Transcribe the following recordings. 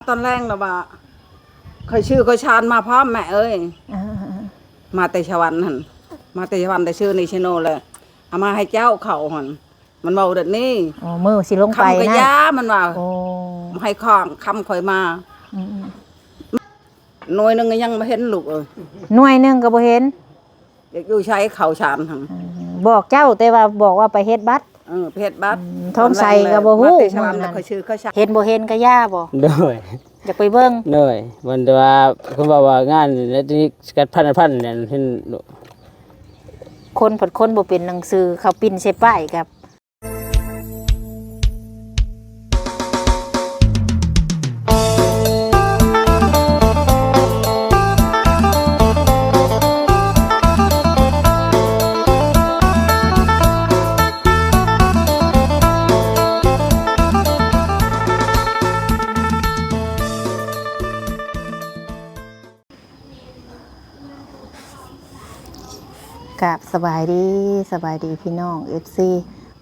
ตอนแรกเราว่าเคยชื่อเคยชานมาพร้อมแม่เอ้ยมาแต่ชวันหันมาแต่ชวันแต่ชื่อในชโนเลยเอามาให้เจ้าเขาหันมันเบาเด็ดนี่อ๋อมือสิลงไปคำกระยามันว่า โอ้ให้ข้องคำคอยมาหน่วยนึงยังไม่เห็นลูกหน่วยหนึ่งก็บ่เห็นเด็กอยู่ใช้เขาชานหันบอกเจ้าแต่ว่าบอกว่าไปเฮ็ดบัตรเพชรบัตรท้องใส่ก็บ่ฮู้มาแต่ชวันเคยชื่อเคยชานเห็นบ่เห็นก็ย่าบ่โดยอยากไปเบิ่งโดยมันว่าเขาบอกว่างานแล้วที่กัดพันเนี่ยเห็นคนผดคนบ่เป็นหนังสือเขาปิ้นใส่ป้ายกับกับสบายดีพี่น้อง FC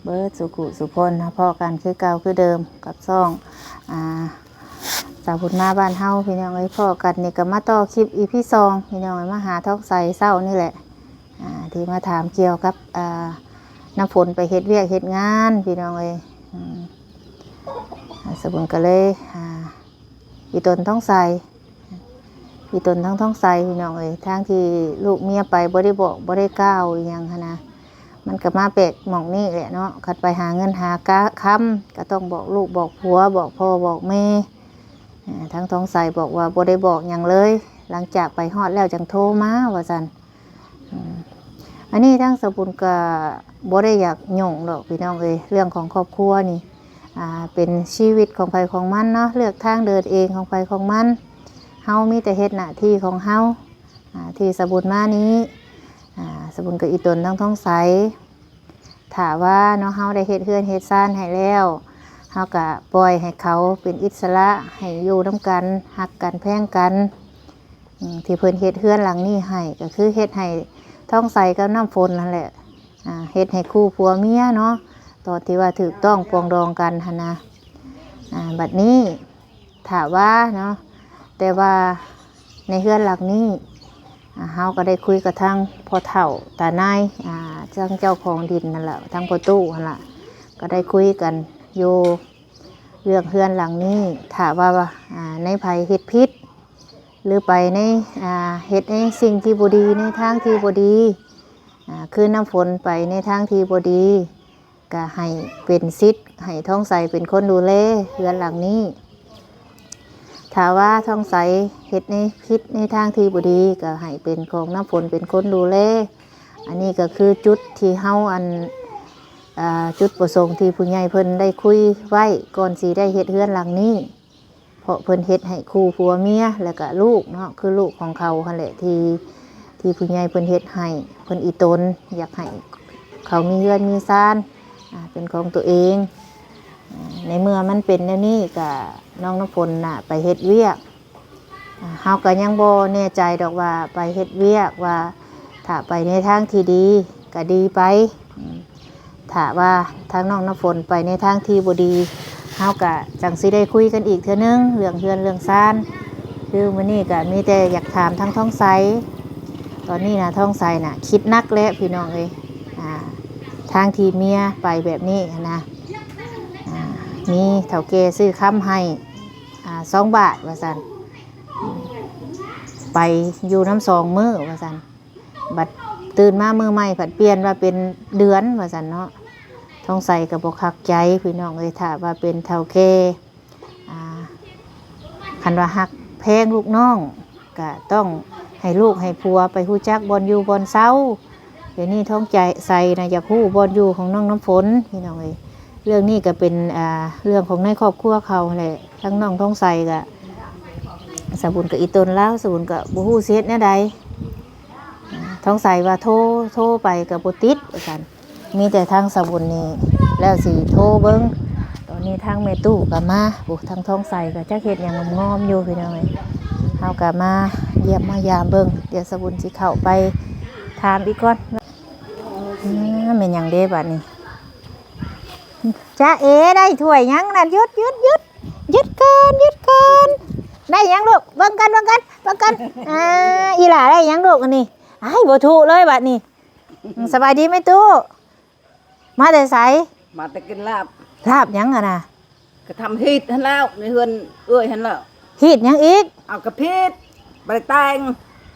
เบิร์ดสุกุสุพลนะพ่อกันคือเก่าคือเดิมกับซ่องสาวบุญมาบ้านเฮาพี่น้องเอ้ยพ่อกันนี่ก็มาต่อคลิปอีพี่ซองพี่น้องเอ้ยมาหาทอกใส่เศร้านี่แหละที่มาถามเกี่ยวกับน้ำฝนไปเฮ็ดเวียกเฮ็ดงานพี่น้องเอ้ยสาวบุญก็เลยอีตนท้องใส่พี่ตนท้องใสพี่น้องเอ้ยทางที่ลูกเมียไปบ่ได้บอกบ่ได้ก้าวอีหยังนะมันก็มาแปลกหม่องนี่แหละเนาะคัดไปหาเงินหากะค้ำก็ต้องบอกลูกบอกผัวบอกพ่อบอกแม่ทั้งท้องใสบอกว่าบ่ได้บอกหยังเลยหลังจากไปฮอดแล้วจังโทรมาว่าซั่นอันนี้ทั้งสบุญก็บ่ได้อยากหย่งดอกพี่น้องเอ้ยเรื่องของครอบครัวนี่เป็นชีวิตของใครของมันเนาะเลือกทางเดินเองของใครของมันเฮามีแต่เฮ็ดหน้าที่ของเฮาที่สบุญมานี้สบุญกับอีตนท้องใสถามว่าเนาะเฮาได้เฮ็ดเฮือนเฮ็ดซ่านให้แล้วเฮาก็ปล่อยให้เขาเป็นอิสระให้อยู่นำกันฮักกันแพงกันที่เพิ่นเฮ็ดเฮือนหลังนี้ให้ก็คือเฮ็ดให้ท้องใสกับน้ำฝนนั่นแหละเฮ็ดให้คู่ผัวเมียเนาะตอนที่ว่าถูกต้องปรองดองกันหั่นนะบัดนี้ถามว่าเนาะแต่ว่าในเฮือนหลังนี้เฮาก็ได้คุยกับทางพ่อเฒ่าตานายเจ้าของดินนั่นแหละทางพ่อตู้นั่นแหละก็ได้คุยกันอยู่เรื่องเฮือนหลังนี้ถามว่าในภัยเฮ็ดพิษหรือไปในเฮ็ดในสิ่งที่บ่ดีในทางที่บ่ดีคือน้ำฝนไปในทางที่บ่ดีก็ให้เป็นสิทธิ์ให้ท้องใสเป็นคนดูแลเฮือนหลังนี้ถ้าว่าท้องใสเฮ็ดในพิษในทางที่บ่ดีก็ให้เป็นของน้ำฝนเป็นคนดูแลอันนี้ก็คือจุดที่เฮาจุดประสงค์ที่ผู้ใหญ่เพิ่นได้คุยไว้ก่อนสิได้เฮ็ดเฮือนหลังนี้เพราะเพิ่นเฮ็ดให้คู่ผัวเมียแล้วก็ลูกเนาะคือลูกของเขาหั่นแหละที่ผู้ใหญ่เพิ่นเฮ็ดให้เพิ่นอีตนอยากให้เขามีเฮือนมีซ่านเป็นของตัวเองในเมื่อมันเป็นแนวนี้ก็น้องน้ำฝนไปเฮ็ดเวียกเฮาก็ยังบ่แน่ใจดอกว่าไปเฮ็ดเวียกว่าถ้าไปในทางที่ดีก็ดีไปถ้าว่าทางน้องน้ำฝนไปในทางที่บ่ดีเฮาก็จังสิได้คุยกันอีกเทื่อนึงเรื่องเฮือนเรื่องซ่านคือมื้อนี้ก็มีแต่อยากถามทางท้องใสตอนนี้นะท้องใสน่ะคิดนักแล้วพี่น้องเอ้ยทางที่เมียไปแบบนี้นะมีเฒ่าแก่ซื้อค้ำให้2 บาทว่าซั่นไปอยู่น้ำ2 มื้อว่าซั่นบัดตื่นมามื้อใหม่ผัดเปลี่ยนว่าเป็นเดือนว่าซั่นเนาะท้องใส่ก็บ่คักใจพี่น้องเอ้ยถ้าว่าเป็นเฒ่าแก่คันว่าฮักแพงลูกน้องก็ต้องให้ลูกให้ผัวไปฮู้จักบ่อนอยู่บ่อนเซาเดี๋ยวนี้ท้องใจใส่นะอยากฮู้บ่อนอยู่ของน้องน้ำฝนพี่น้องเอ้ยเรื่องนี้ก็เป็นเรื่องของในครอบครัวเขาแหละทั้งน้องท้องใสกับสบุญกับอีตนแล้วสบุญกับบูฮู้เสียดเนี่ยใดท้องใสว่าโทรไปกับบุติดกันมีแต่ทางสบุญนี่แล้วสิโทรเบิ้งตอนนี้ทางเมตู้กับมาทางท้องใสกับจักเฮ็ดอย่างงอมอยู่พี่น้องเฮากับมาเยี่ยมมายามเบิ้งเดี๋ยวสบุญสิเข้าไปถามอีกก่อนเป็นอย่างเด้บัดนี้จ้าเอได้ถ้วยยังนั่นยุด ยึดกันได้หยังลูกเบิ่งกันอีหล่าได้หยังลูกอันนี้อ้ายบ่ถูกเลยบัดนี้สบายดีไหมตู้มาแต่ไส มาแต่กินลาบ ลาบหยังอะน่ะ ก็ทำฮีดหันแล้วในเฮือนเอ้ยหันแล้ว ฮีดหยังอีก เอากระพีดบ่ได้แต่ง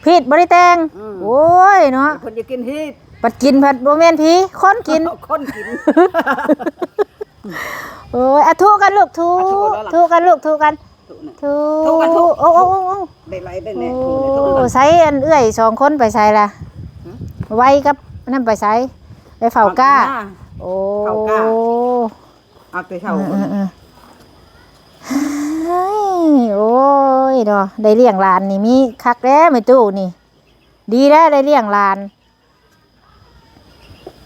ผิดบ่ได้แต่ง อืม โอ้ยเนาะ เพิ่นจะกินฮีด ปัดกินผัดบ่แม่นผีคนกิน คนกิน โอ้ยอะทุกันลูกทุ อะทุแล้วล่ะ ทุกันลูกทุกันทุ ทุกันทุ โอ้โอ้โอ้โอ้ ได้ไหลได้แน่ โอ้ ได้ทุกคน ใส่อันเอื้อย2คนไปใส่ล่ะไว้กับนั่นไปใส่ไปเฝ้าก้าโอ้ เฝ้าก้า เอาแต่เช้าคน เฮ้ยโอ้ยเนาะได้เลี้ยงหลานนี่มีคักแล้วแม่ตู้นี่ ดีแล้วได้เลี้ยงหลาน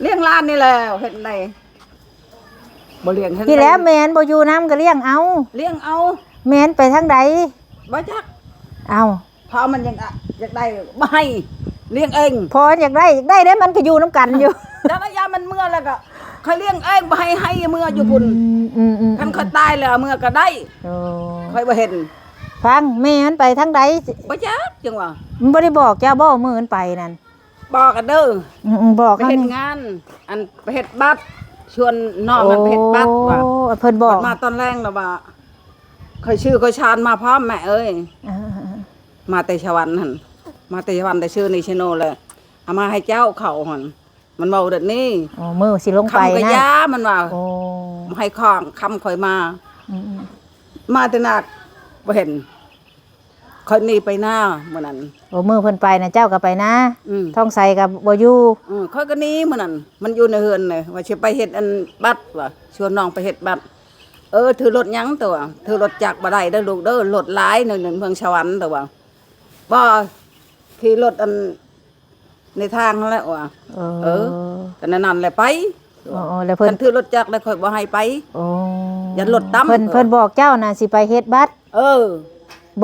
เลี้ยงหลานนี่แหละเฮ็ดได้บ่เลี้ยงเฮ็ด ที่แล้วแม่นบ่อยู่น้ำก็เลี้ยงเอา เลี้ยงเอา แม่นไปทางใด บ่จัก เอา พอมันยังอะอยากได้บ่ให้เลี้ยงเอง พออยากได้ได้มันก็อยู่น้ำกันอยู่ แล้วระยะมันเมื่อแล้วก็ค่อยเลี้ยงเองบ่ให้เมื่ออยู่พุ่นคันค่อยตายแล้วเมื่อก็ได้ โอ้ ค่อยบ่เห็น ฟังแม่มันไปทางใด บ่จักจังว่า มันบ่ได้บอกเจ้าบ่มื้อมันไปนั่น บอกกันเด้อ บอก ไป เขา เฮ็ด นี่ งาน อันไปเฮ็ดบัตรชวนน้องมันไปเฮ็ดบัตรว่า โอ้เพิ่นบอก มาตอนแรกแล้วว่าค่อยชื่อค่อยชานมาพร้อมแม่เอ้ย อ่า มาแต่ชวันหั่นมาแต่ชวันแต่ชื่อในชโนเลยเอามาให้เจ้าเขาหั่นมันเว้าเด็ดนี้ ๆโอ้มื้อสิลงไป คำกะ นะ ยามันว่า โอ้ ให้ของคำค่อยมา อืม มาแต่นักบ่เห็นค่อยหนีไปหน้ามื้อนั้น โอ้มื้อเพิ่นไปนะเจ้าก็ไปนะ อืม ท้องใสก็บ่อยู่ ค่อยก็หนีมื้อนั้นมันอยู่ในเฮือนเลยว่าสิไปเฮ็ดอันบัตรว่าชวนน้องไปเฮ็ดบัตรถือรถหยังตัวถือรถจักรบ่ได้เด้อลูกเด้อรถหลายหนึ่งเมืองสวรรค์ตัวว่าบ่ขี่รถอันในทางนั่นแหละว่า ก็นั่นแหละไป โอ้แล้วเพิ่ คั น นถือรถจักรแล้วค่อยบ่ให้ไป โอ้ อย่ารถตั้ม เพิ่นบอกเจ้าน่ะสิไปเฮ็ดบัตร เออ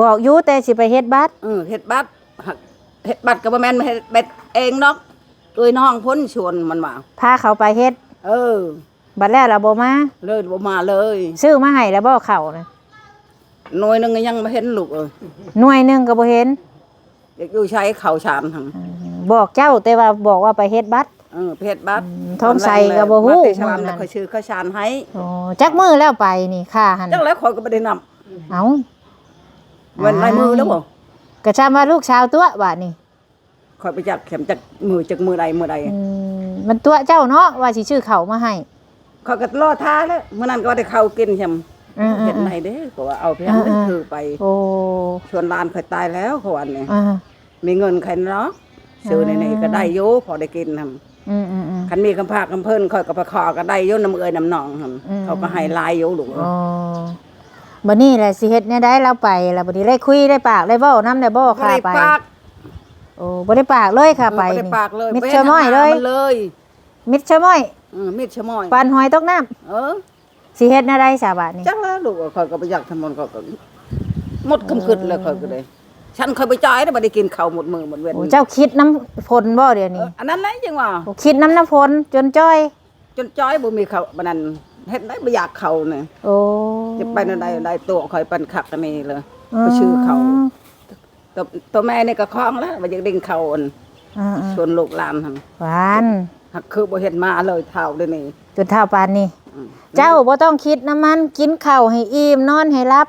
บอกอยู่แต่สิไปเฮ็ดบัตร เฮ็ดบัตรเฮ็ดบัตรก็บ่แม่นเฮ็ดเบ็ดเองเนาะโดยน้องพ้นชวนมันมา พาเขาไปเฮ็ด เออ บัดแล้วเราบ่มา เลยบ่มาเลย ซื้อมาให้แล้วบ่เข้านะ หน่วยหนึงก็ยังบ่เห็นลูกเอ้ย หน่วยหนึงก็บ่เห็น เด็กอยู่ใช้ข้าวชานหั่น บอกเจ้าแต่ว่าบอกว่าไปเฮ็ดบัตร ไปเฮ็ดบัตร ท้องใส่ก็บ่ฮู้ มาแต่ชานแล้วค่อยชื่อข้าวชานให้ โอ้จักมื้อแล้วไปนี่ค่าหั่น จักแล้วข่อยก็บ่ได้นำ เอ้า วันลายมือแล้วบ่ ก็จำว่าลูกชาวตัวบาดนี่ ข่อยไปจักเข็มจักมือใดมันตัวเจ้าเนาะว่าสิชื่อเขามาให้ ข่อยก็รอท่าแล้วมื้อนั้นก็ได้ข้าวกินใช่มั้ย เห็นไหนเด้ก็ว่าเอาเพียงนั้นคือไป โอ้ ชวนหลานเคยตายแล้วเขาวันนี้ อ่า มีเงินใครเนาะซื้อในนี้ก็ได้โยพอได้กินท อืม ำคันมีกำพร้ากำเพิ่นค่อยก็ไปขอก็ได้โยน้ำเอ้ยน้ำหนองทำเขาก็ให้ลายโยลูก อ๋อบัดนี้แหละสิเฮ็ดแน่ได้เราไปแล้วบัดนี้ได้คุยได้ปากได้เว้านำได้บ่ บ่ ค่ะ ได้ ไป ปาก โอ้บ่ได้ปากเลยค่ะไป บ่ได้ปากเลย มิดชะม้อยเลย มันเลย มิดชะม้อย มิดชะม้อย ปานหอยตกน้ำสิเฮ็ดแน่ได้ซะบาดนี้ จังแล้วลูกค่อยก็ไปอยากทำมันก็หมดคำขึ้นแล้วค่อยก็ได้ฉันเคยไปจ่ายได้บ่ได้กินข้าวหมดมือหมดเว้น โอ้เจ้าคิดน้ำฝนบ่เดี๋ยวนี้ อันนั้นแหละจังว่า โอ้คิดน้ำฝนจนจ้อย จนจ้อยบ่มีข้าวบัดนั้นเฮ็ดได้บ่อยากเข้านี่ โอ้ จะไปนั่นได้ตัวคอยปันคักกันนี่เลยไปชื่อเขาตัวแม่นี่ก็คล้องแล้วว่าอยากดิ่งเขาอัน อ่า ชวนลูกหลานหั่น หวาน หักคือบ่เห็นมาเลยเท่าเด้อนี่ จนเท่าปานนี้ เจ้าบ่ต้องคิดน้ำมันกินข้าวให้อิ่มนอนให้รับ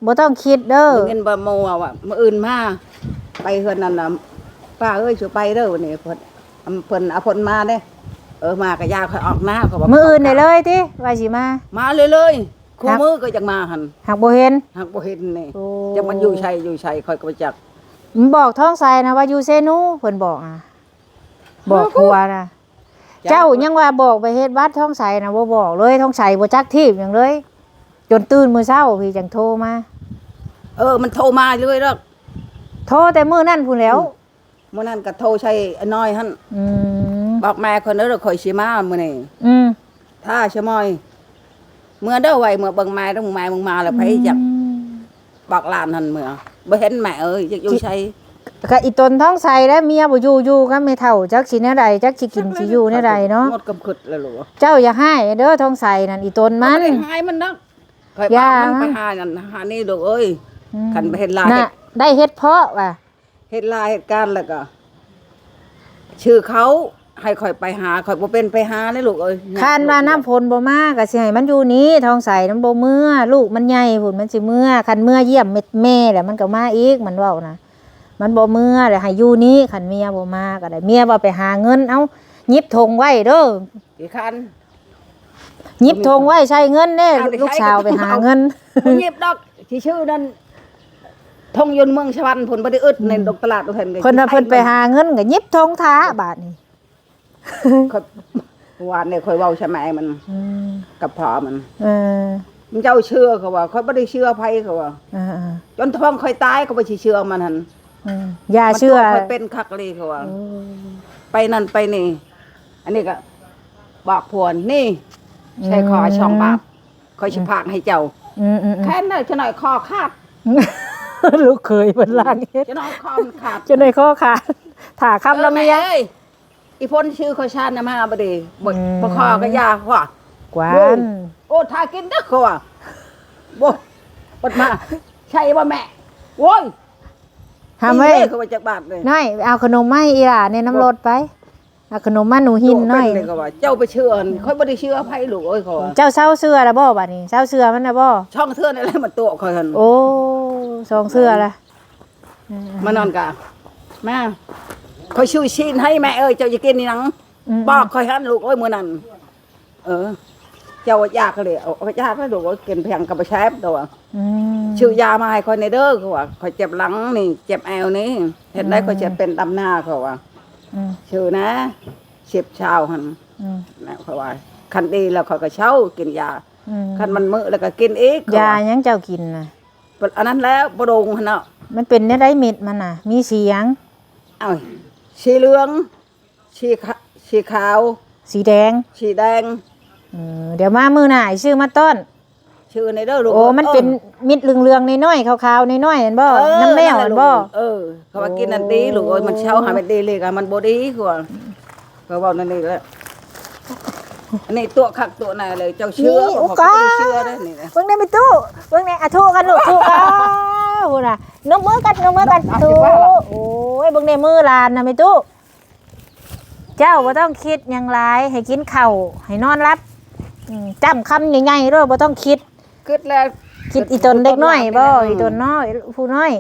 บ่ต้องคิดเด้อ เงินบ่โมเอาอ่ะมื้ออื่นมาไปเฮือนนั่นน่ะป้าเอ้ยสิไปเด้อวันนี้เพิ่นเอาเพิ่นมาเด้มาก็ยาค่อยออกหน้าเขาบอก มื้ออื่นได้เลยติว่าสิมา มาเลยคู่มือก็จังมาหั่น หากบ่เห็น หักบ่เห็นนี่ โอ้ จังมันอยู่ชัยค่อยก็บ่จัก มันบอกท้องใสนะว่าอยู่เซนูเพิ่นบอกอ่ะบอกผัวนะเจ้ายังว่าบอกไปเฮ็ดบัตรท้องใสนะบ่บอกเลยท้องใสบ่จักทีบหยังเลย จนตื่นมื้อเช้าพี่จังโทรมา มันโทรมาเลยดอก โทรแต่มื้อนั้นพุ่นแล้ว มื้อนั้นก็โทรใช้ไอ้น้อยหั่น อืม บอกแม่คนเด้อข่อยสิมามื้อนี้ อืม ถ้าชะมอยเมื่อเด้อไว้เมื่อเบิ่งแม่ต้องแม่มึงมาแล้วไปจักบอกหลานหั่นเมื่อบ่เห็นแม่เอ้ยจักอยู่ไส ก็อีตนท้องใสแล้วเมียบ่อยู่ก็ไม่เท่าจักสิแนวใดจักสิกินสิอยู่แนวใดเนาะ หมดกำคึดแล้วลูก เจ้าอย่าให้เด้อท้องใสนั่นอีตนมัน บ่ได้หายมันดอกก็ ข่อย ย่า บ้ามันไปหานั่นหานี่ลูกเอ้ย คันไปเฮ็ดลาย น่ะได้เฮ็ดเพาะว่ะ เฮ็ดลายเหตุการณ์แล้วก็ ชื่อเขาให้ข่อยไปหาข่อยบ่เป็นไปหาเลยลูกเอ้ย คานว่าน้ำฝนบ่มาก็สิให้มันอยู่นี้ทองใสมันบ่เมื่อลูกมันใหญ่พุ่นมันสิเมื่อคันเมื่อเยี่ยมแม่แล้วมันก็มาอีกมันเว้านะมันบ่เมื่อแล้วให้อยู่นี้คันเมียบ่มาก็ได้เมียว่าไปหาเงินเอ้าหยิบธงไว้เด้อ กี่คัน หยิบธงไว้ใช้เงินเด้ลูกสาวไปหาเงิน บ่หยิบดอกที่ชื่อนั้นทงยนต์เมืองชวันผลบ่ได้อึดในดอกตลาดเพิ่น เพิ่นว่าเพิ่นไปหาเงินก็หยิบธงท้าบาดนี้ ข่อยหวานเนี่ยข่อยเว้าใช่ไหมมัน อืม กับพ่อมัน เออ มึงเจ้าเชื่อเขาว่าข่อยบ่ได้เชื่อไผเขาว่า เออ จนท้องข่อยตายก็บ่สิเชื่อมันหั่น อย่าเชื่อ มันตัวข่อยเป็นคักเลยเขาว่า ไปนั่นไปนี่ อันนี้ก็บอกพวนนี่ใช้คอช่องบาทคอยสิพากให้เจ้า อืม แค่นั้นจะหน่อยคอขาด ลูกเคยเพิ่นล่างเฮ็ด จะหน่อยคอมันขาด จนได้ข้อขาดถ่าคำละเมีย เอ้ยอีพ่นชื่อเขาชาตินะมาบ่ดีบ่คอก็ยาว่าก วา โอ้ น โอ้ทากินเด้อเขาว่าบ่บดมา ใช่บ่แม่โว้ย ทำไว้ นี่เลยเขาว่าจักบาทเลย น้อยเอาขนมมาให้อีหล่าในน้ำรถไปเอาขนมมาหนูหินหน่อย เป็เลยเขาว่าเจ้าไปเชื่อค่อยบ่ได้เชื่อไผลูกเอ้ยเขาว่า เจ้าเศร้าเสื้อละบ่บัดนี้เศร้าเสื้อมันละบ่ ช่องเทือนอะไรมันตัวค่อยหั่น โอ้สองเสื้อละ มานอนกะแม่คอยชื่อชีนให้แม่เอ้ยเจ้าจะกินนี่หนัง ม บอกคอยหันลูกเอ้ยมื้อนั้นเจ้าอยากเลยเอายากให้ลูกเอากินแพงกับไปแชฟตัว อืม ชื่อยามาให้คอยในเด้อเขาว่าคอยเจ็บหลังนี่เจ็บแอวนี่เห็นได้คอยเจ็บเป็นตำหน้าเขาว่า อืม ชื่อนะเจ็บเช้าหัน อืม นะเขาว่าคันดีแล้วเขาก็เช้ากินยา อืม คันมันมื้อแล้วก็กินอีก ยายังเจ้ากินน่ะ อันนั้นแล้วบ่ดงหั่นเนาะ มันเป็นได้เม็ดมันน่ะ มีสีหยัง เอ้าสีเหลืองสีขาว สีแดง สีแดง เดี๋ยวมามื้อหน้าซื้อมาต้อน ชื่อในเด้อลูก โอ้มันเป็นมิดเหลืองๆน้อยๆขาวๆน้อยๆเห็นบ่น้ำแมวเห็นบ่ เขาว่ากินนั่นดีลูกเอ้ยมันเช้าหาไม่ดีเลยกันมันบ่ดีกว่าเขาบอกนั่นนี่แหละอันนี้ตัวคักตัวไหนเลยเจ้าเชื่อ นี่ เขา อุ บอก กา ไม่ได้เชื่อได้นี่นะ เบิ่งในไปตู้เบิ่งในอะทุกันลูกทุกพุ่นน่ะนมมือกันตู้โอ้ยเบิ่งในมือหลานน่ะไปตู้เจ้าบ่ต้องคิดหยังหลายให้กินข้าวให้นอนรับจำคำใหญ่ๆเด้อบ่ต้องคิด คิดแล้ว คิดอีตนเด็กน้อยบ่อีตนน้อยผู้น้อย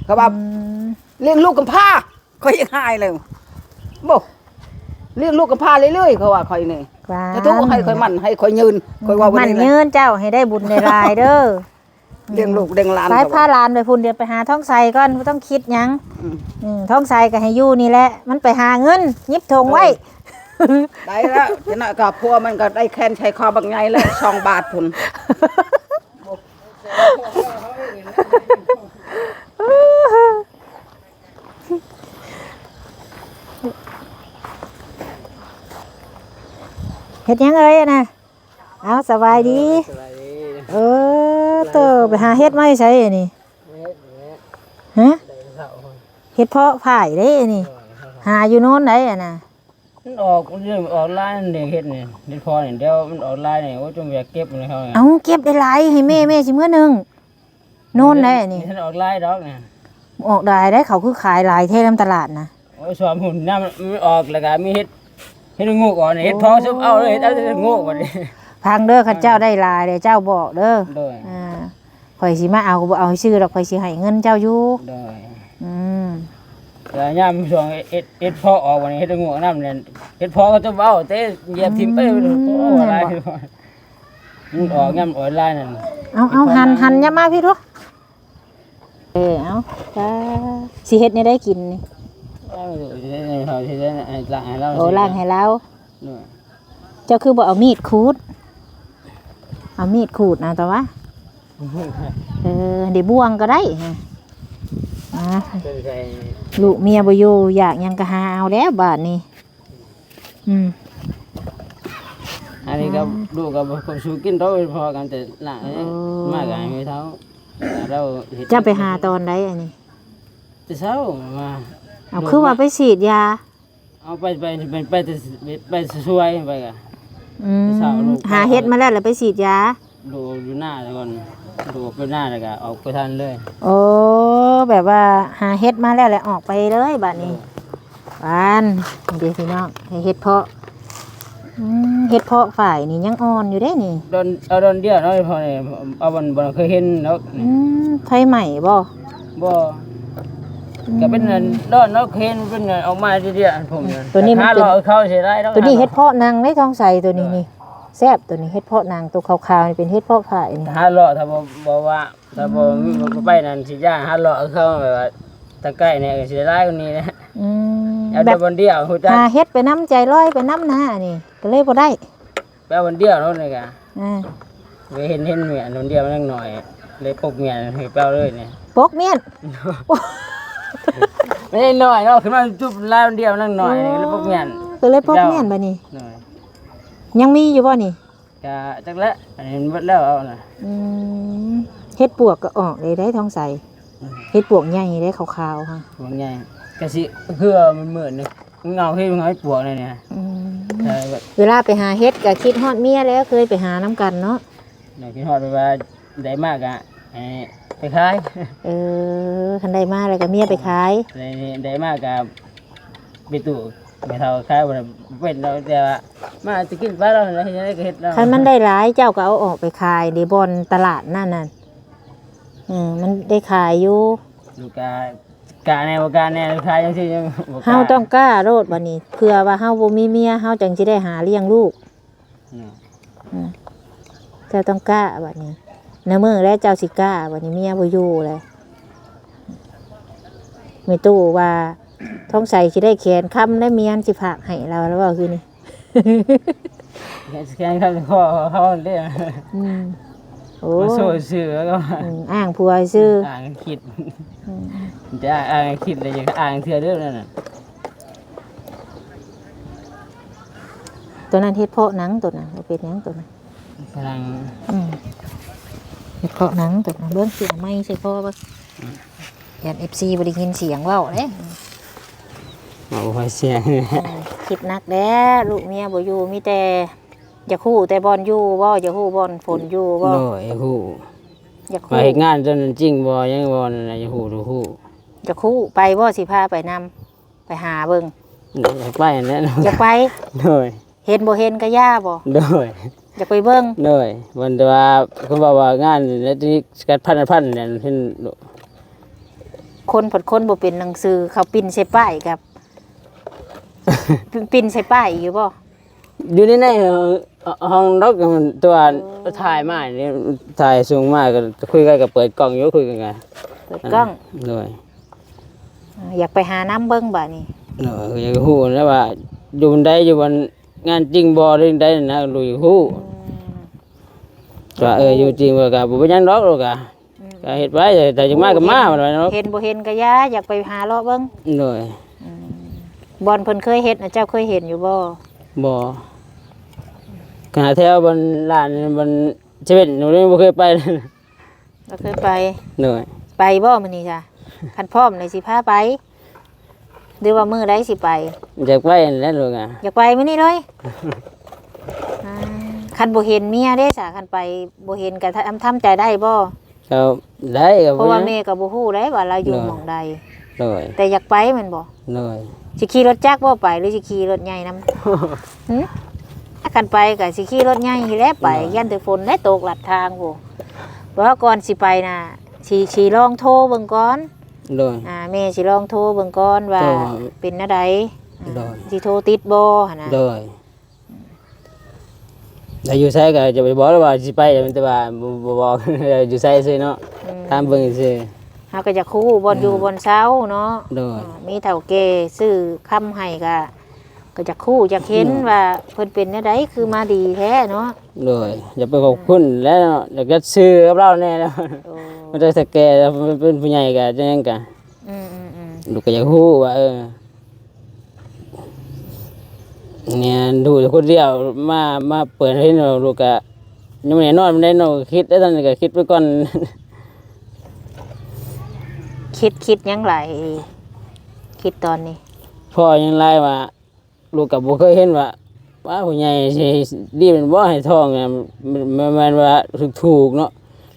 เขาว่าเลี้ยงลูกกับผ้าเขายังหายเลยบ่เลี้ยงลูกกับผ้าเรื่อยๆเขาว่าคอยนี่ ว่า ถ้าทุกให้คอยมันให้คอยยืนคอยว่าบ่ มัน ได้ ยืนเจ้าให้ได้บุญในรายเด้อ เลี้ยงลูกเลี้ยงหลาน ไปพาหลานไปพุ่นเดี๋ยวไปหาท้องใสก่อนบ่ต้องคิดหยัง ท้องใสก็ให้อยู่นี่แหละมันไปหาเงินยิบธงไว้ ได้แล้วจะน่ะกับพัวมันก็ได้แค้นใช้คอบางไงแล้ว2 บาทพุ่น เฮ็ดหยังเอ้ยน่ะเอาสบายดี สบายดี เออเตอไปหาเฮ็ดมาให้ใช้อันนี่ฮะเฮ็ดเพาะผายได้อันนี่หาอยู่โน่นได้อ่ะน่ะ มันออกเรื่องออกไลน์นั่นเด็กเฮ็ดนี่เด็กพอนี่เดี๋ยวมันออกไลน์นี่โอ้ยจงอยากเก็บนี่เขาเนี่ย เอาเก็บได้หลายให้แม่สิมื้อหนึงโน่นได้อันนี่ ท่านออกไลน์ดอกเนี่ย ออกได้เขาคือขายหลายเท่นํตลาดนะ โอ้ยสวมหุ่นน้ำมันออกแล้วก็มีเฮ็ดงูก่อนนี่เฮ็ดพอซุบเอาเลยเฮ็ดเอาแต่งูบัดนี้ พังเด้อข้าเจ้าได้หลายเด้อเจ้าบอกเด้อ โดย ข่อยสิมาเอาก็บ่เอาให้ชื่อดอกข่อยสิให้เงินเจ้าอยู่ โดย อืม แล้วยามช่วงเอ็ดพอออกวันนี้เฮ็ดงูน้ำเนี่ยเฮ็ดพอก็จะเอาเตะเหยียบทิ่มไปโอ้อะไรมันออกยามออนไลน์นั่น เอาหันอย่ามาพี่ทุกเอาจ้าสิเฮ็ดนี่ได้กินนี่ เขาที่ได้ล้างให้เรา โอ้ล้างให้เรา ด้วย เจ้าคือบ่เอามีดขูดเอามีดขูดนะแต่ว่าเดี๋ยวบ่วงก็ได้ฮะลูกเมียบ่อยู่อยากหยังก็หาเอาแล้วบาดนี้อันนี้ก็ลูกกับผมสู้กินโตพอกันแต่ล้างมากกันไม่เท่าเรา เจ้าไปหาตอนใดอันนี้ จะเช้ามา เอาคือว่าไปฉีดยา เอาไปช่วยไปกัน หาเฮ็ดมาแล้วแล้วไปฉีดยา ดูอยู่หน้าแล้วก่อนดูไปหน้าแล้วก็ออกไปทันเลย โอ้แบบว่าหาเฮ็ดมาแล้วแหละออกไปเลยบัดนี้หวานเดี๋ยวพี่น้องให้เฮ็ดเพาะเฮ็ดเพาะฝ่ายนี่ยังอ่อนอยู่เด้นี่ โดนเอาโดนเดียวเนาะพอนี่เอาบ่เคยเห็นแล้ว ไฟใหม่บ่ บ่ก็เป็นนั่นดอนเนาะเห็นเป็นออกมาเดียวๆผมเนี่ย ตัวนี้มัน หา เป็น รอเข้าสิได้แล้ว ตัวนี้เฮ็ดเพาะนางได้ท้องใสตัวนี้นี่แซ่บตัวนี้เฮ็ดเพาะนางตัวขาวๆนี่เป็นเฮ็ดเพาะฝ่ายนี่ หารอถ้าบ่ว่าถ้าบ่ไปนั่นสิย่าหารอเข้าแบบว่าตะไคร้เนี่ยก็สิได้กว่านี้นะ เอา แบ แต่ บ วันเดียวฮู้จัก หาเฮ็ดไปน้ำใจร้อยไปน้ำหน้านี่ก็เลยบ่ได้ แปลวันเดียวเนาะนี่ก็ อ่า ไปเห็นเมียวันเดียวมันหน่อยเลยปลุกเมียให้แปลเลยนี่ ปกเมียน ไม่ได้หน่อยเนาะขึ้นมาจุบลายวันเดียวนั่งหน่อยนี่เลยปลุกเมีย ก็เลยปกเมียนบัดนี้ หน่อย ยังมีอยู่บ่นี่ ก็จักแล้วอันนี้หมดแล้วเอาน่ะ เฮ็ดปวกก็ออกเลยได้ท้องใสเฮ็ดปวกใหญ่ได้ขาวๆค่ะ ว่าไงก็สิคือมันเหมือนเงาให้มันให้ปวกเลยเนี่ยใช่แบบ เวลาไปหาเฮ็ดก็คิดฮอดเมียแล้วเคยไปหาน้ำกันเนาะ เดี๋ยวคิดฮอดไปว่าได้มากอ่ะไปขาย คันได้มาแล้วก็เมียไปขาย ได้มากกับไปตู่ไปเท่าขายบ่ได้เป็นเราแต่ว่ามาจะกินปลาเราเนี่ยยังได้ก็เฮ็ดเรา คันมันได้หลายเจ้าก็เอาออกไปขายในบ่อนตลาดนั่นน่ะมันได้ขายอยู่ ดูกาแนวกาแนวขายจังซี่ยังบ่กล้ เฮาต้องกล้าโลดบัดนี้เผื่อว่าเฮาบ่มีเมียเฮาจังสิได้หาเลี้ยงลูกเจ้าต้องกล้าบัดนี้ในเมื่อแล้วเจ้าสิกล้าบัดนี้เมียบ่อยู่เลยมีตู้ว่าท้องใสสิได้แขนค้ำได้เมียนสิฝากให้เราแล้วว่าคือนี่ แค่ข้างคอเขาเรียก โอ้ มาโซ่ชื่อแล้วก็ อ้างผัวซื้อ อ่างคิดจะอ่างคิดอะไรอย่างอ่างเถื่อเรื่องนั่นน่ะ ตัวนั้นเฮ็ดเพาะหนังตัวนั้นบ่เป็นหยังตัวนั้น กำลัง เฮ็ดเพาะหนังตัวนั้นเบิ่งเสียงไม้ใส่พ่อบ่ยัน FC บ่ได้ยินเสียงเว้าเด้ เอาไว้เสียง คิดหนักแล้วลูกเมียบ่อยู่มีแต่อยากฮู้แต่บอลอยู่บ่อยากฮู้บอลฝนอยู่บ่ โดยฮู้ อยาก มา ฮู้ เฮ็ดงานจนจริงบ่ยังบ่นั่นน่ะฮู้ดูฮู้ อยากฮู้ไปบ่สิพาไปนำไปหาเบิ่ง ไปนั่นแหละ อยากไป โดย เห็นบ่เห็นก็ย่าบ่ โดย อยากไปเบิ่ง โดยวันแต่ว่าเขาบอกว่างานแล้วที่กัดพันเนี่ยเห็น คนผดคนบ่เป็นหนังสือเขาปิ้นใส่ป้ายกับ ปิ้นใส่ป้ายอยู่บ่ อยู่ในห้องดอกมันตัวถ่ายมาเนี่ยถ่ายสูงมากก็คุยกันกับเปิดกล้องอยู่คุยกันไง เปิดกล้อง โดย อยากไปหาน้ำเบิ่งบัดนี้ โดยอยากฮู้นะว่าอยู่บนใดอยู่บนงานจริงบ่หรือใดนะรู้อยู่ฮู้ว่าอยู่จริงว่าก็บ่เป็นหยังดอกหรอกก็เฮ็ดไว้แต่จังมาก็มาว่าเนาะ เห็นบ่เห็นก็ย่าอยากไปหาเลาะเบิ่ง โดย บอลเพิ่นเคยเฮ็ดนะเจ้าเคยเห็นอยู่บ่ บ่ขณะแถวบนร้านบนเซเว่นหนูนี่บ่เคยไปเลย เราเคยไป หน่อย ไปบ่มื้อนี้จ้ะคันพร้อมเลยสิพาไปหรือว่ามื้อใดสิไป อยากไปนั่นแหละลูกอ่ะ อยากไปมื้อนี้เลยคันบ่เห็นเมียเด้จ้ะคันไปบ่เห็นก็ทำใจได้บ่ ก็ได้ก็ เพราะว่าแม่ก็บ่ฮู้ได้ว่าเราอยู่หม่องใด หน่อย แต่อยากไปแม่นบ่ หน่อย สิขี่รถจักรบ่ไปหรือสิขี่รถใหญ่นำ หึคันไปก็สิขี่รถใหญ่นี่แหละไปยันแต่ฝนและตกลัดทางโหเพราะว่าก่อนสิไปน่ะสิลองโทรเบิ่งก่อน หน่อย แม่สิลองโทรเบิ่งก่อนว่า โทร เป็นจังได โดย สิโทรติดบ่หั่นน่ะ หน่อยแต่อยู่ไสก็จะไปบอกว่าสิไปแต่ว่าบ่บอก อยู่ไสซื่อเนาะถามเบิ่งซื่อ เฮาก็จะคู่บ่อนอยู่บ่อนเช้าเนาะ หน่อย มีเฒ่าแก่ซื้อคำให้ก็จะคู่อยากเห็นว่าเพิ่นเป็นจังไดคือมาดีแท้เนาะ หน่อยอย่าไปขอบคุณแล้วเนาะแล้วก็ซื้อกับเราแน่แล้ว โอ้ มันได้สักแก่แล้วเป็นผู้ใหญ่ก็จังก็ อืม ลูกก็อยากฮู้ว่าเนี่ยดูแต่คนเดียวมาเปิดให้เราลูกก็ยังไม่ได้นอนไม่ได้นอนคิดแล้วตอนนี้ก็คิดไปก่อน คิดหยังหลายคิดตอนนี้ พ่อยังไล่ว่าลูกกับบ่เคยเห็นว่า ว่าผู้ใหญ่สิรีบมันบ่ให้ท้องน่ะมันว่าถูกๆเนาะ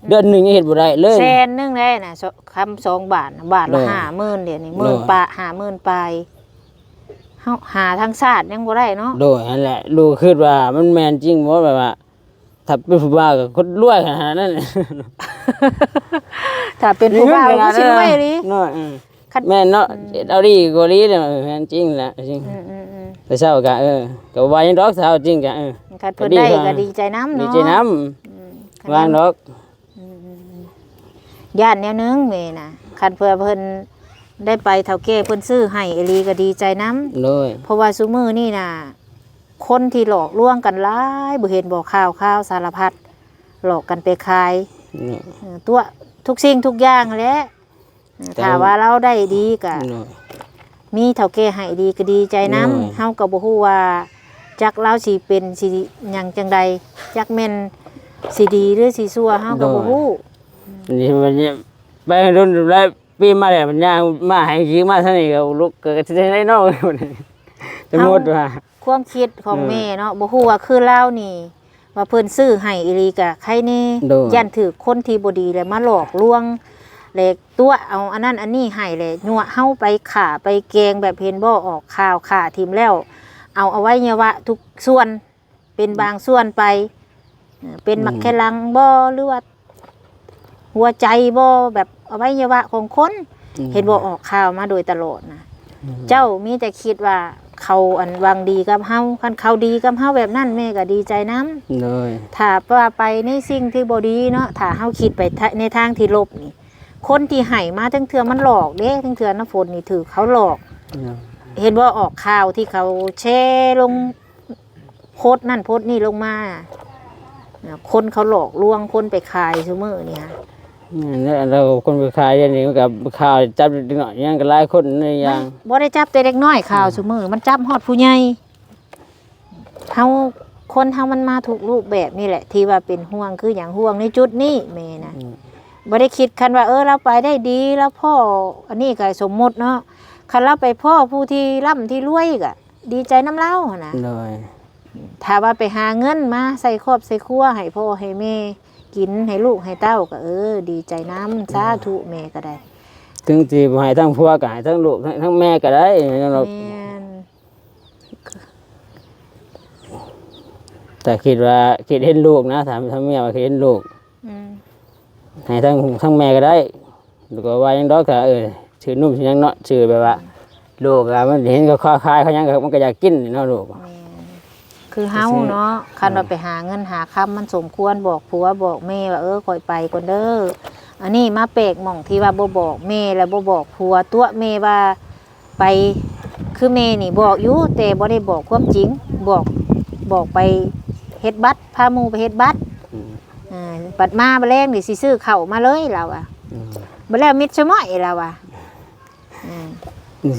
เดือนหนึงยังเฮ็ดบ่ได้เลย แสนนึงได้น่ะคำ2 บาทน่ะบาทละ 50,000เดี๋ยวนี้10,000ปะ50,000ปลายเฮาหาทางชาติยังบ่ได้เนาะ โดยนั่นแหละลูกคิดว่ามันแม่นจริงบ่แบบว่าถ้าเป็นผู้บ่าวก็คนรวยขนาดนั้น ถ้าเป็นผู้บ่าวก็สิรวยดิ เนาะแม่นเนาะเอาดีกว่านี้เนี่ยแม่นจริงแหละจริงแต่เช้าก็ก็ว่ายังดอกเช้าจริงก็คันเพิ่นได้ก็ดีใจนำ ดี เนาะ ใจน้ำวางดอก ย่านแนวนึงแม่น่ะคันเพิ่นได้ไปเฒ่าแก่เพิ่นซื้อให้อีหลีก็ดีใจนำ เลย เพราะว่าซุมื้อนี่น่ะคนที่หลอกลวงกันหลายบ่เห็นบ่ข่าวสารพัดหลอกกันไปขายตัวทุกสิ่งทุกอย่างแหละถ้าว่าเราได้ดีก็มีเฒ่าแก่ให้ดีก็ดีใจนำเฮาก็บ่ฮู้ว่าจักเราสิเป็นสิหยังจังใดจักแม่นสิดีหรือสิชั่วเฮาก็บ่ฮู้ นี่มันไปรุ่นแล้วปีมาแล้วมันย่างมาให้ยิงมาเท่านี้ก็ลูกก็จะได้นอกจะหมดว่า ความคิดของแม่เนาะบ่ฮู้ว่าคือลาวนี่ว่าเพิ่นซื้อให้อีหลีก็ใครแน่ย่านถือคนที่บ่ดีแล้วมาหลอกลวงแล้วตัวเอาอันนั้นอันนี้ให้เลยยั่วเฮาไปฆ่าไปแกงแบบเห็นบ่ออกข่าวฆ่าทิ่มแล้วเอาอวัยวะทุกส่วนเป็นบางส่วนไปเป็นมักแค่ลังบ่หรือว่าหัวใจบ่แบบอวัยวะของคนเห็นบ่ออกข่าวมาโดยตลอดนะเจ้ามีแต่คิดว่าเขาอันวางดีกับเฮาคันเขาดีกับเฮาแบบนั้นแม่ก็ดีใจนำเลยถ้าว่าไปในสิ่งที่บ่ดีเนาะถ้าเฮาคิดไปในทางที่ลบนี่คนที่ให้มาทั้งเทื่อมันหลอกเด้ทั้งเทื่อน้ำฝนนี่ถือเขาหลอกเห็นว่าออกข่าวที่เขาแชร์ลงโพสต์นั่นโพสต์นี่ลงมาคนเขาหลอกลวงคนไปขายซุมื้อนี่ฮะเราคนไปขายอย่างนี้กับข่าวจับเด็กน้อยยังก็หลายคนในอย่างบ่ได้จับแต่เด็กน้อยข่าวซุมื้อมันจับฮอดผู้ใหญ่เฮาคนเฮามันมาถูกรูปแบบนี่แหละที่ว่าเป็นห่วงคืออย่างห่วงในจุดนี้แม่นะบ่ได้คิดคันว่าเราไปได้ดีแล้วพ่ออันนี้ก็สมมุติเนาะคันเราไปพ่อผู้ที่ร่ำที่รวยก็ดีใจน้ำเล่านะถ้าว่าไปหาเงินมาใส่ครอบใส่ครัวให้พ่อให้แม่กินให้ลูกให้เต้าก็ดีใจน้ำสาธุแม่ก็ได้ถึงที่ให้ทั้งผัวก็ให้ทั้งลูกทั้งแม่ก็ได้เราแต่คิดเห็นลูกนะถามทั้งแม่ว่าคิดเห็นลูกให้ทั้งแม่ก็ได้แล้วก็ว่ายังดอกก็ชื่อนุ่มชื่อยังเนาะชื่อแบบว่าลูกมันเห็นก็คล้ายเขายังมันก็อยากกินเนาะลูกคือเฮาเนาะคันว่าไปหาเงินหาคำมันสมควรบอกผัวบอกแม่ว่าข่อยไปก่อนเด้ออันนี้มาเปกหม่องที่ว่าบ่บอกแม่แล้วบ่บอกผัวตัวแม่ว่าไปคือแม่นี่บอกอยู่แต่บ่ได้บอกความจริงบอกไปเฮ็ดบัตรพาหมู่ไปเฮ็ดบัตรบัดมาบ่แรงนี่สิซื้อข้าวมาเลยเราอ่ะบ่แล้วมิดซะม้อยเราอ่ะ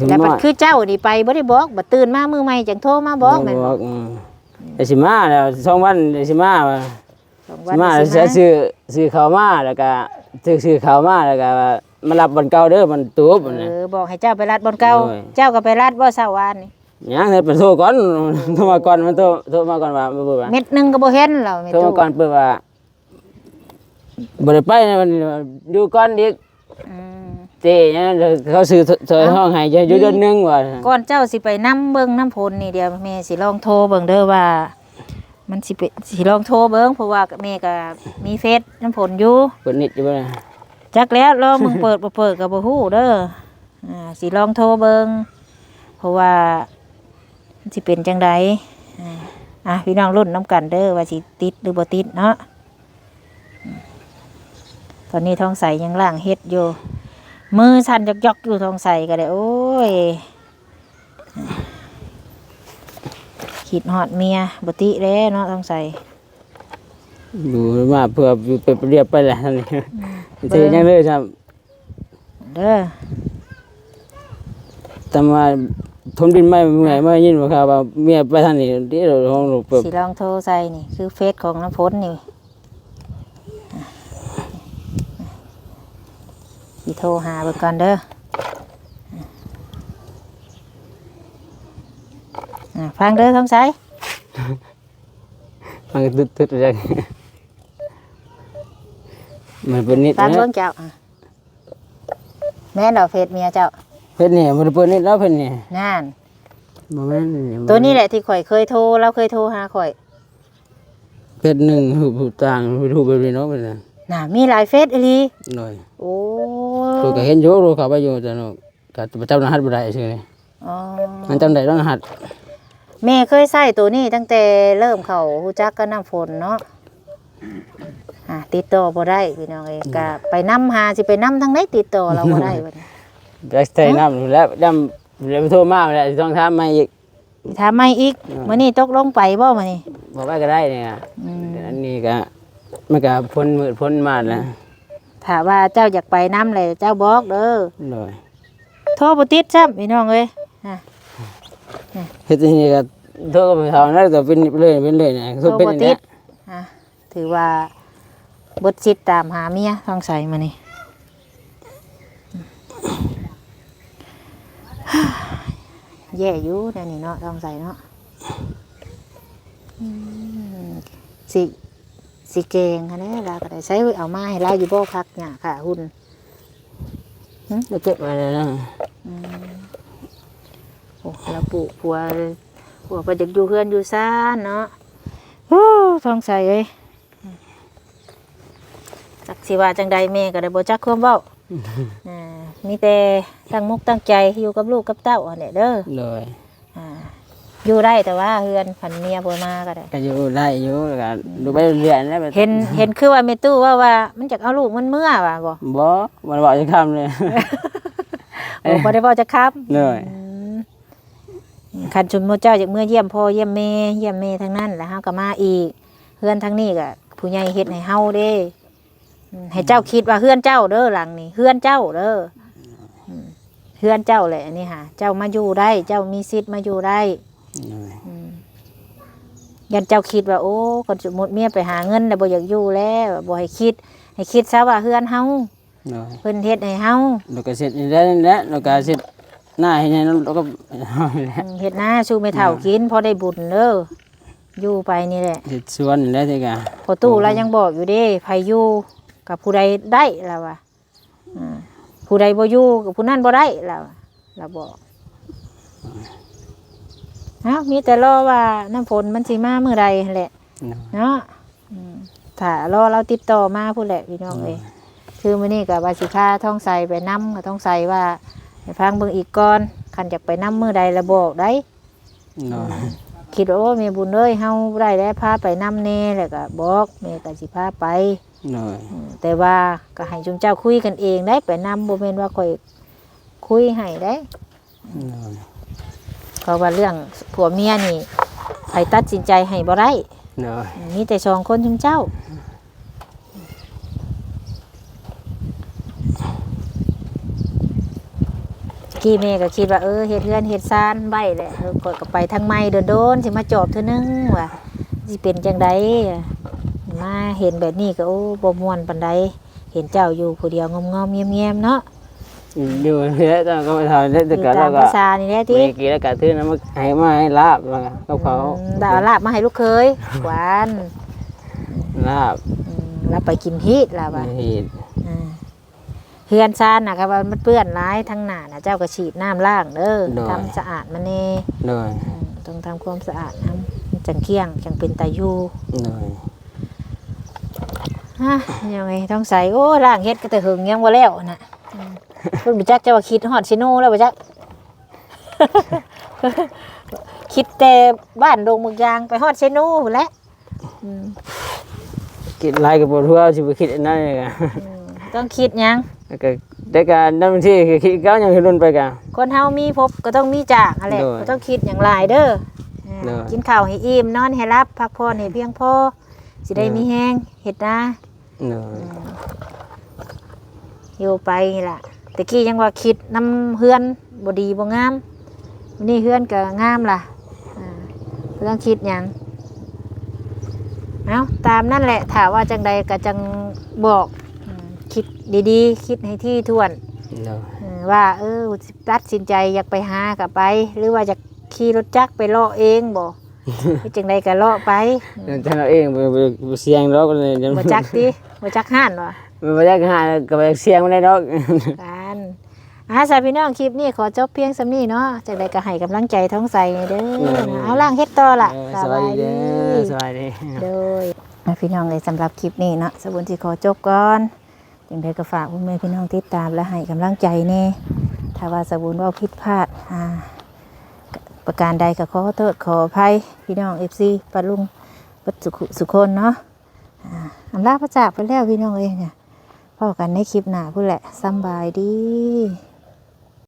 แล้วบัดคือเจ้านี่ไปบ่ได้บอกบัดตื่นมามื้อใหม่จังโทรมาบอกแม่นบ่ไอ้สิมาแล้ว2 วันไอ้สิมาว่ามาซื้อข้าวมาแล้วก็ซื้อข้าวมาแล้วก็มารับบ่อนเก่าเด้อมันตูบบอกให้เจ้าไปรัดบ่อนเก่าเจ้าก็ไปรัดบ่เช้าวานนี่ยังให้ไปโทรก่อนโทรมาก่อนมันโทรมาก่อนว่าบ่ว่าเม็ดนึงก็บ่เห็นแล้วโทรมาก่อนเปิ้นว่าบ่ได้ไปมันอยู่ก่อนอีกเต้ยังเขาซื้อซอยห้องให้อยู่เดือนนึงว่าก่อนเจ้าสิไปนำเบิ่งน้ำพลนี่เดี๋ยวแม่สิลองโทรเบิ่งเด้อว่ามันสิลองโทรเบิ่งเพราะว่าแม่ก็มีเฟซน้ำพลอยู่เปิดนิดอยู่บ่จักแล้วรอมึงเปิดบ่เปิดก็บ่ฮู้เด้อสิลองโทรเบิ่งเพราะว่าสิเป็นจังไดพี่น้องรุ่นน้ำกันเด้อว่าสิติดหรือบ่ติดเนาะตอนนี้ท้องใสยังล่างเฮ็ดอยู่มือสั่นยอกๆอยู่ท้องใสก็ได้โอ้ยคิดฮอดเมียบ่ติแล้วเนาะท้องใสดูมาเพื่อไปเรียบไปแหละนี่สิยังเลยครับเด้อแต่ว่าทนดินไม่เมื่อยไม่ยินว่าครับว่าเมียไปทางนี้ที่เราห้องเราเปิดสิลองโทรใส่นี่คือเฟซของน้ำพ้นนี่สิโทรหาเบิ่งก่อนเด้อฟังเด้อท้องใส มันก็ตึ๊ดๆจังมันเป็นนิด ตาม นะ เบิ่งเจ้าแม่นดอกเฟซเมียเจ้า เพิ่นนี่มันเปิ้นนิดแล้วเพิ่นนี่ นั่น บ่แม่น ตัวนี้แหละที่ข่อยเคยโทรเราเคยโทรหาข่อย เพิ่นหนึ่งหูต่างหูแบบนี้เนาะเพิ่นน่ะ น่ะมีหลายเฟซอีหลี หน่อย โอ้ ตัวก็เห็นอยู่รู้เข้าไปอยู่แต่เนาะก็ประจำรหัสบ่ได้ซื่อนี่ อ๋อ มันจำได้รหัส แม่เคยใช้ตัวนี้ตั้งแต่เริ่มเข้ารู้จักกับน้ำฝนเนาะติดต่อบ่ได้พี่น้องเอ้ยก็ไปนำหาสิไปนำทางไหนติดต่อเราบ่ได้บัดนี้ จะใส่น้ำอยู่แล้วดำแล้วโทรมาแล้วต้องถามใหม่อีก ถามไม่อีกมื้อนี้ตกลงไปบ่มื้อนี้ บอกว่าก็ได้เนี่ย อืม อันนี้ก็มันก็พ้นมืดพ้นมาดแล้ว ถ้าว่าเจ้าอยากไปนำเลยเจ้าบอกเด้อ หน่อย โทรบ่ติดซ้ำพี่น้องเอ้ย เฮ็ดนี่ก็โทรกับเขาแล้วก็เป็นเลยเนี่ย โทร เป็น บ่ อย่าง ติ นี้ ดถือว่าบดชิดตามหาเมียทองใสมานี่ แย่อยู่เดี๋ยวนี้เนาะทองใสเนาะสิสิเกงค่ะเนี่ยเราก็ได้ใช้เอามาให้เราอยู่บ่พักเนี่ยค่ะหุ่น แล้วเก็บมาแล้วนะ โอ้เราปลูกผัวไปจากอยู่เพื่อนอยู่ซ่านเนาะโอ้ทองใสเอ้ยจักสิว่าจังใดแม่ก็ได้บ่จักความเว้ามีแต่ตั้งมุกตั้งใจอยู่กับลูกกับเต้าอันนี้เด้อ เลย อยู่ได้แต่ว่าเฮือนผันเมียบ่มาก็ได้ ก็อยู่ได้อยู่แล้วก็ดูไปเรื่อยๆแล้ว เห็นคือว่าแม่ตู้ว่ามันจักเอาลูกมันเมื่อว่ะบ่ บ่มันบอกจะคำเลย โอ้บ่ได้เว้าจักครับ เลย คันชุมโมเจ้าจากเมื่อเยี่ยมพ่อเยี่ยมแม่ทั้งนั้นแล้วเฮาก็มาอีกเฮือนทั้งนี้ก็ผู้ใหญ่เฮ็ดให้เฮาเด้ให้เจ้าคิดว่าเฮือนเจ้าเด้อหลังนี้เฮือนเจ้าเด้อเฮือนเจ้าแหละอันนี้ค่ะเจ้ามาอยู่ได้เจ้ามีสิทธิ์มาอยู่ได้ยันเจ้าคิดว่าโอ้คนสมมุติเมียไปหาเงินแล้วบ่อยากอยู่แล้วบ่ให้คิดซะว่าเฮือนเฮาเพิ่นเฮ็ดให้เฮา เราก็เสร็จแล้วแหละเราก็เสร็จหน้าให้ไงเราก็ เฮ็ดนาสู้ไม่เฒ่ากินพอได้บุญเด้ออยู่ไปนี่แหละ เสร็จสวนแล้วทีกะ พอตู้เรายังบอกอยู่เด้ไผอยู่กับผู้ใดได้แล้วว่ะผู้ใดบ่อยู่กับผู้นั้นบ่ได้แล้วเราบอกมีแต่รอว่าน้ำฝนมันสิมาเมื่อใดแหละเนาะถ้ารอเราติดต่อมาพูดแหละพี่น้องเอ้ยคือมื้อนี้ก็ว่าสิพาท้องใสไปนำก็ต้องใสว่าให้ฟังเบิ่งอีกก่อนคันอยากไปนำมื้อใดละบอกได้คิดว่าโอ้แม่บุญเอ้ยเฮาได้แล้วพาไปนำแน่แล้วก็บอกแม่ก็สิพาไปแต่ว่าก็ให้จุมเจ้าคุยกันเองได้ไปนำบ่แม่นว่าค่อยคุยให้ได้เพราะว่าเรื่องผัวเมียนี่ใครตัดสินใจให้บ่ได้มีแต่สองคนจุมเจ้ากี่แม่ก็คิดว่าเฮ็ดเรือนเฮ็ดซานใบแหละข่อยก็ไปทางไม้โดนๆสิมาจอบเทื่อนึงว่าสิเป็นจังไดมาเห็นแบบนี้ก็โอ้บ่ม่วนปานใดเห็นเจ้าอยู่ผู้เดียวงอมๆเงียบๆเนาะอยู่แล้วก็ไปทำแล้วแต่ก็แล้วก็ ภาษานี่แหละที่ เมื่อกี้แล้วก็ซื้อน้ำมันให้ลาบแล้วก็เขา ดาวลาบมาให้ลูกเคยหวาน ลาบ แล้วไปกินฮีทแล้วว่ะ เห็ด เฮือนซานนะครับว่ามันเปื้อนร้ายทั้งหน้านะเจ้าก็ฉีดน้ำล้างเด้อทำสะอาดมันเน่ เลย ต้องทำความสะอาดน้ำจังเคียงจังเป็นตายู เลย ยังไงต้องใส่โอ้ล้างเฮ็ดก็แต่หึงยังบ่แล้วน่ะเพิ่นบ่จักจะว่าคิดฮอดซิโนแล้วบ่จัก คิดแต่บ้านดงเมืองยางไปฮอดซิโนพุ่นแหละ คิดลายกับปวดหัวสิไปคิดอันนั้นเลยกัน ต้องคิดหยัง ก็แต่การนั่นบางทีก็คิดก้าวยังรุ่นไปกัน คนเฮามีพบก็ต้องมีจากอะไร โดย ก็ต้องคิดอย่างหลายเด้อ โดย กินข้าวให้อิ่มนอนให้รับพักผ่อนให้เพียงพอสิได้มีแห้งเฮ็ดนะ เลย อยู่ไปนี่ล่ะตะกี้ยังว่าคิดน้ำเฮือนบ่ดีบ่งามวันนี้เฮือนก็งามล่ะบ่ต้องคิดหยังเอาตามนั่นแหละถ้าว่าจังใดก็จังบอกคิดดีๆคิดให้ที่ถ้วน เลย ว่าตัดสินใจอยากไปหากับไป หรือว่าจะขี่รถจักรไปเลาะเองบ่ ที่จังใดก็เลาะไป แต่เราเองบ่เสียงดอกเลย บ่จักติบ่จักห่านวะ บ่อยากหาก็บ่อยากเสียงบ่ได้ดอก กันสาวพี่น้องคลิปนี้ขอจบเพียงส่ำนี้เนาะจังใดก็ให้กำลังใจท้องใสเด้อนะเอาล่างเฮ็ดต่อล่ะ สบายดีเด้อสบายดี โดยพี่น้องเลยสำหรับคลิปนี้เนาะสบุญที่ขอจบก่อนจังใดก็ฝากพ่อแม่พี่น้องติดตามและให้กำลังใจแน่ถ้าว่าสบุญว่าผิดพลาดประการใดก็ขอโทษขออภัยพี่น้อง FC ปะลุงปัจสุคนเนาะอำลาพระจากไปแล้วพี่น้องเอ้ยเนี่ยพอกันในคลิปหน้าพูดแหละสำบายดี